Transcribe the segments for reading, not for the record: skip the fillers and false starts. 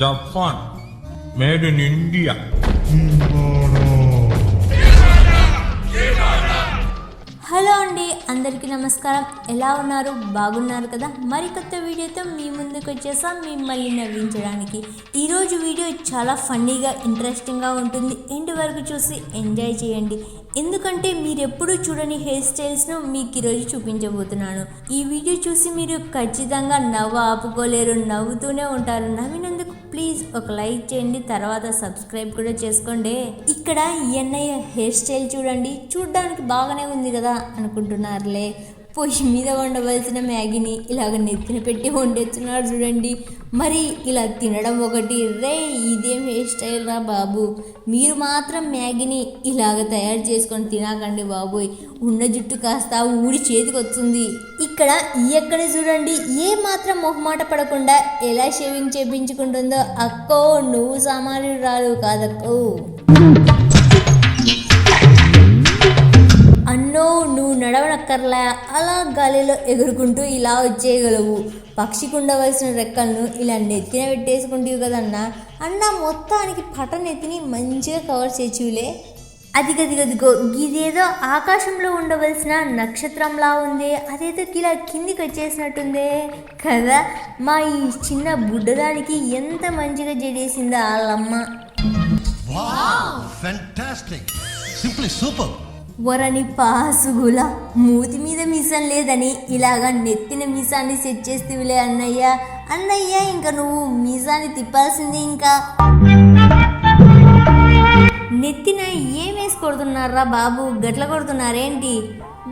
Japan, made in India. Hello అండి, అందరికీ నమస్కారం. ఎలా ఉన్నారు? బాగున్నారు కదా? మరికొత్త వీడియోతో మీ ముందుకు వచ్చేసాం మిమ్మల్ని నవ్వించడానికి. ఈరోజు వీడియో చాలా ఫన్నీగా ఇంట్రెస్టింగ్గా ఉంటుంది. ఎండ్ వరకు చూసి ఎంజాయ్ చేయండి. ఎందుకంటే మీరు ఎప్పుడూ చూడని హెయిర్ స్టైల్స్ను మీకు ఈరోజు చూపించబోతున్నాను. ఈ వీడియో చూసి మీరు ఖచ్చితంగా నవ్వు ఆపుకోలేరు, నవ్వుతూనే ఉంటారు. నవ్వినందుకు ప్లీజ్ ఒక లైక్ చేయండి, తర్వాత సబ్స్క్రైబ్ కూడా చేసుకోండి. ఇక్కడ అన్నయ్య హెయిర్ స్టైల్ చూడండి, చూడ్డానికి బాగానే ఉంది కదా అనుకుంటున్నారులే. పొయ్యి మీద వండవలసిన మ్యాగీని ఇలాగ నెత్తిన పెట్టి వండేస్తున్నారు చూడండి. మరి ఇలా తినడం ఒకటి, రే ఇదేం హెయిర్ స్టైల్ రా బాబు, మీరు మాత్రం మ్యాగీని ఇలాగ తయారు చేసుకొని తినకండి బాబోయ్, ఉన్న జుట్టు కాస్త ఊడి చేతికి వస్తుంది. ఇక్కడ ఎక్కడ చూడండి, ఏ మాత్రం మొహమాట పడకుండా ఎలా షేవింగ్ చేయించుకుంటుందో. అక్కో నువ్వు సామాన్యురాలు కాదక్కో, అన్నో నువ్వు నడవనక్కర్లా, అలా గాలిలో ఎగురుకుంటూ ఇలా వచ్చేయగలవు. పక్షికి ఉండవలసిన రెక్కలను ఇలా నెత్తిన పెట్టేసుకుంటావు కదన్నా. అన్న మొత్తానికి పటనెత్తిని మంచిగా కవర్ చేయులే. అది గదిగదిగో ఇదేదో ఆకాశంలో ఉండవలసిన నక్షత్రంలా ఉంది, అదేదో ఇలా కిందికి వచ్చేసినట్టుందే కదా. మా ఈ చిన్న బుడ్డదానికి ఎంత మంచిగా జడేసిందా వాళ్ళమ్మ. వరని పాసుగుల మూతి మీద మీసం లేదని ఇలాగా నెత్తిన మీసాన్ని సెట్ చేస్తేవిలే అన్నయ్య. అన్నయ్య ఇంకా నువ్వు మీసాన్ని తిప్పాల్సిందే. ఇంకా నెత్తిన ఏం వేసి కొడుతున్నారా బాబు, గట్ల కొడుతున్నారేంటి?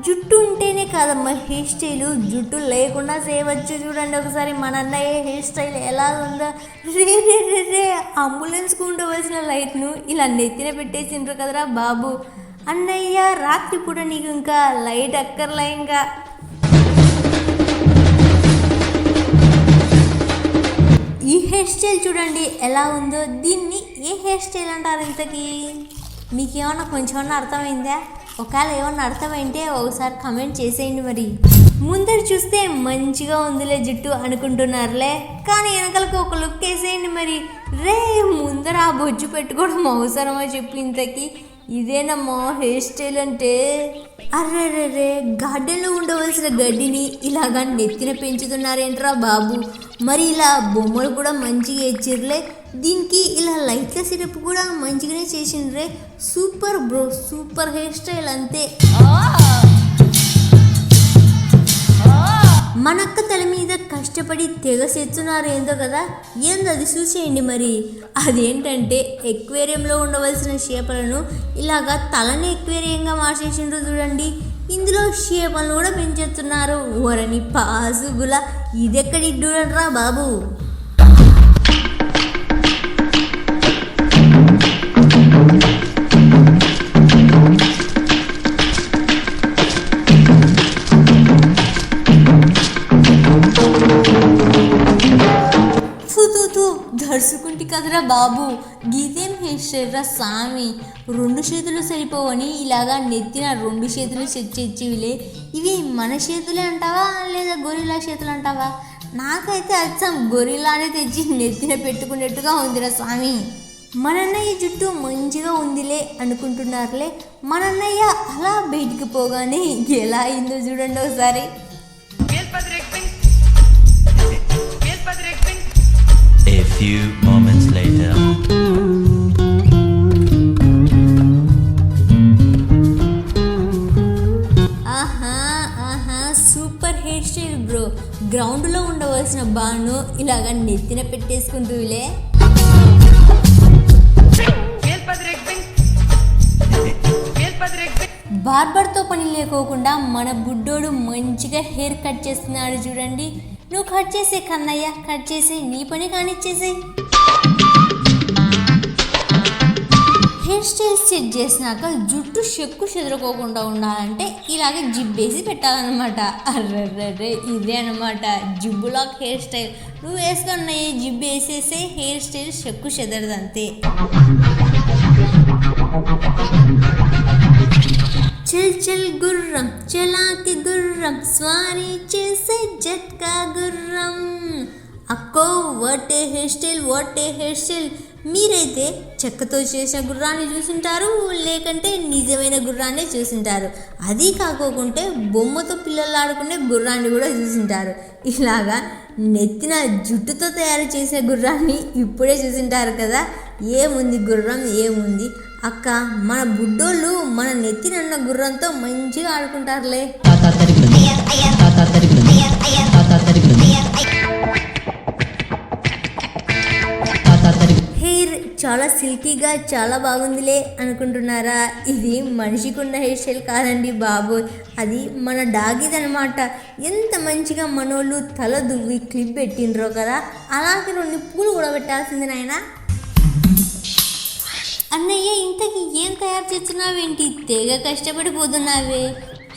జుట్టు ఉంటేనే కాదమ్మా హెయిర్ స్టైలు, జుట్టు లేకుండా చేయవచ్చు. చూడండి ఒకసారి మన అన్నయ్య హెయిర్ స్టైల్ ఎలా ఉందో. రే రే రే రే అంబులెన్స్కు ఉండవలసిన లైట్ను ఇలా నెత్తిన పెట్టేసిండ్రు కదరా బాబు. అన్నయ్య రాత్రి పూట నీకు ఇంకా లైట్ అక్కర్లే. ఇంకా ఈ హెయిర్ స్టైల్ చూడండి ఎలా ఉందో. దీన్ని ఏ హెయిర్ స్టైల్ అంటారు ఇంతకీ? మీకు ఏమన్నా కొంచెమన్నా అర్థమైందా? ఒకవేళ ఏమన్నా అర్థమైంటే ఒకసారి కమెంట్ చేసేయండి. మరి ముందర చూస్తే మంచిగా ఉందిలే జుట్టు అనుకుంటున్నారులే, కానీ వెనకలకు ఒక లుక్ వేసేయండి. మరి రే ముందర ఆ బొజ్జు పెట్టుకోవడం అవసరమా చెప్పి ఇంతకీ? ఇదేనమ్మా హెయిర్ స్టైల్ అంటే? అర్రే గార్డెన్లో ఉండవలసిన గడ్డిని ఇలాగా నెత్తిన పెంచుతున్నారేంట్రా బాబు. మరి ఇలా బొమ్మలు కూడా మంచిగా ఇచ్చిర్లే, దీనికి ఇలా లైట్ల సిరప్ కూడా మంచిగానే చేసిండ్రే. Super bro, super hair style అంతే. మనక్క తల మీద కష్టపడి తెగ సెచ్చున్నారు ఏందో కదా, ఏందో అది చూసేయండి. మరి అదేంటంటే ఎక్వేరియంలో ఉండవలసిన చేపలను ఇలాగా తలని ఎక్వేరియంగా మార్చేసిండ్రు చూడండి. ఇందులో చేపలను కూడా పెంచేస్తున్నారు. వరని పాసుగుల ఇదెక్కడి చూడరా బాబు. దర్శకుంటి కదరా బాబు, గీతేం హెయిర్ స్టైల్ రా సామి. 2 చేతులు సరిపోవని ఇలాగా నెత్తిన 2 చేతులు సెట్ చేసేవిలే. ఇవి మన చేతులే అంటావా లేదా గొరిల్లా చేతులు అంటావా? నాకైతే అచ్చం గొరిల్లానే తెచ్చి నెత్తిన పెట్టుకున్నట్టుగా ఉందిరా స్వామి. మనన్నయ్య జుట్టు మంచిగా ఉందిలే అనుకుంటున్నారులే, మనన్నయ్య అలా బయటికి పోగానే ఎలా అయిందో చూడండి ఒకసారి. A few moments later. ఆహా సూపర్ హెయిర్ స్టైల్ బ్రో. గ్రౌండ్లో ఉండవలసిన బాను ఇలాగా నెత్తిన పెట్టేసుకుంటూలే. బార్బర్తో పని లేకోకుండా మన బుడ్డోడు మంచిగా హెయిర్ కట్ చేస్తున్నాడు చూడండి. నువ్వు కట్ చేసే కన్నయ్య, కట్ చేసి నీ పని కానిచ్చేసి. హెయిర్ స్టైల్ సెట్ చేసినాక జుట్టు చెక్కు చెదరకోకుండా ఉండాలంటే ఇలాగే జిబ్బేసి పెట్టాలన్నమాట. అర్రర్రే ఇదే అనమాట జిబ్బులాక్ హెయిర్ స్టైల్. నువ్వు వేసుకున్నయ్య జిబ్బు వేసేసే హెయిర్ స్టైల్ చెక్కు చెదరదంతే. చల్ చల్ గుర్రం చలాకి గుర్రం స్వారీ చేసే జట్కా గుర్రం. అక్కో వాట్ ఏ హెయిర్ స్టైల్. మీరైతే చెక్కతో చేసిన గుర్రాన్ని చూసింటారు, లేకంటే నిజమైన గుర్రాన్ని చూసింటారు. అది కాకోకుంటే బొమ్మతో పిల్లలు ఆడుకునే గుర్రాన్ని కూడా చూసింటారు. ఇలాగా నెత్తిన జుట్టుతో తయారు చేసే గుర్రాన్ని ఇప్పుడే చూసింటారు కదా. ఏముంది గుర్రం ఏముంది అక్క, మన బుడ్డోళ్ళు మన నెత్తినున్న గుర్రంతో మంచిగా ఆడుకుంటారులే. హెయిర్ చాలా సిల్కీగా చాలా బాగుందిలే అనుకుంటున్నారా? ఇది మనిషికి ఉన్న హెయిర్ స్టైల్ కాదండి బాబు, అది మన డాగిదనమాట. ఎంత మంచిగా మనోళ్ళు తల దువ్వి క్లిప్ పెట్టిండ్రో కదా, అలాగే 2 పూలు కూడా పెట్టాల్సింది నాయనా. అన్నయ్య ఇంతకీ ఏం తయారు చేస్తున్నావేంటి? తెగ కష్టపడిపోతున్నావే.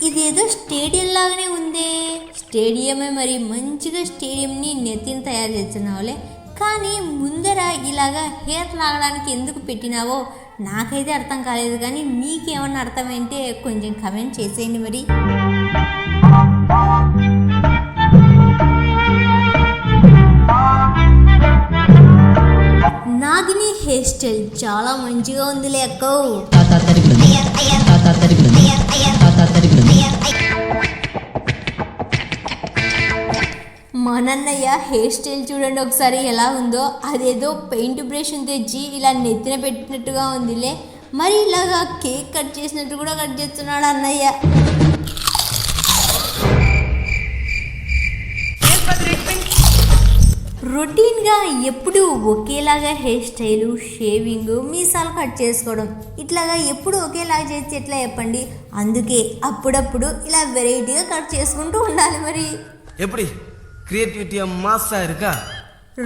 ఇదేదో స్టేడియం లాగానే ఉందే. స్టేడియమే మరి, మంచిగా స్టేడియంని నెత్తిని తయారు చేస్తున్నావులే. కానీ ముందర ఇలాగా హెయిర్ లాగడానికి ఎందుకు పెట్టినావో నాకైతే అర్థం కాలేదు. కానీ మీకేమన్నా అర్థమైంటే కొంచెం కమెంట్ చేసేయండి మరి. నాగిని హెయిర్ స్టైల్ చాలా మంచిగా ఉందిలే అక్కో. మనన్నయ్య హెయిర్ స్టైల్ చూడండి ఒకసారి ఎలా ఉందో. అదేదో పెయింట్ బ్రష్ తెచ్చి ఇలా నెత్తిన పెట్టినట్టుగా ఉందిలే. మరి ఇలాగా కేక్ కట్ చేసినట్టు కూడా కట్ చేస్తున్నాడు అన్నయ్య. రొటీన్గా ఎప్పుడు ఒకేలాగా హెయిర్ స్టైలు, షేవింగ్, మీసాలు కట్ చేసుకోవడం ఇట్లాగా ఎప్పుడు ఒకేలాగా చేస్తే ఎట్లా చెప్పండి. అందుకే అప్పుడప్పుడు ఇలా వెరైటీగా కట్ చేసుకుంటూ ఉండాలి మరి. எப்படி క్రియేటివిటీ మాసా இருக்கா?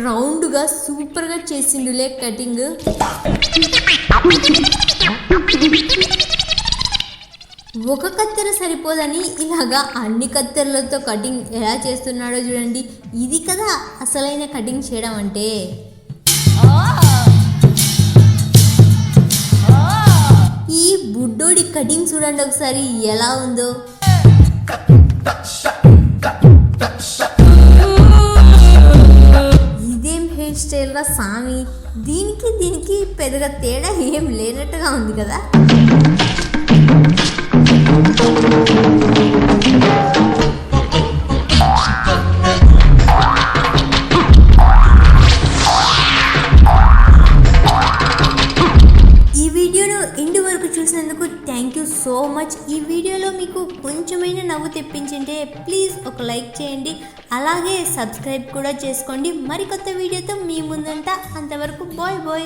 రౌండ్గా సూపర్గా చేసిండులే కటింగ్. ఒక కత్తెర సరిపోదని ఇలాగా అన్ని కత్తెరలతో కటింగ్ ఎలా చేస్తున్నాడో చూడండి. ఇది కదా అసలైన కటింగ్ చేయడం అంటే. ఈ బుడ్డోడి కటింగ్ చూడండి ఒకసారి ఎలా ఉందో. ఇదేం హెయిర్ స్టైల్ రా సామి, దీనికి పెద్దగా తేడా ఏం లేనట్టుగా ఉంది కదా. ఈ వీడియోను ఎండ్ వరకు చూసినందుకు థ్యాంక్ యూ సో మచ్. ఈ వీడియోలో మీకు కొంచెమైనా నవ్వు తెప్పించింటే ప్లీజ్ ఒక లైక్ చేయండి, అలాగే సబ్స్క్రైబ్ కూడా చేసుకోండి. మరికొత్త వీడియోతో మీ ముందంట. అంతవరకు బాయ్ బాయ్.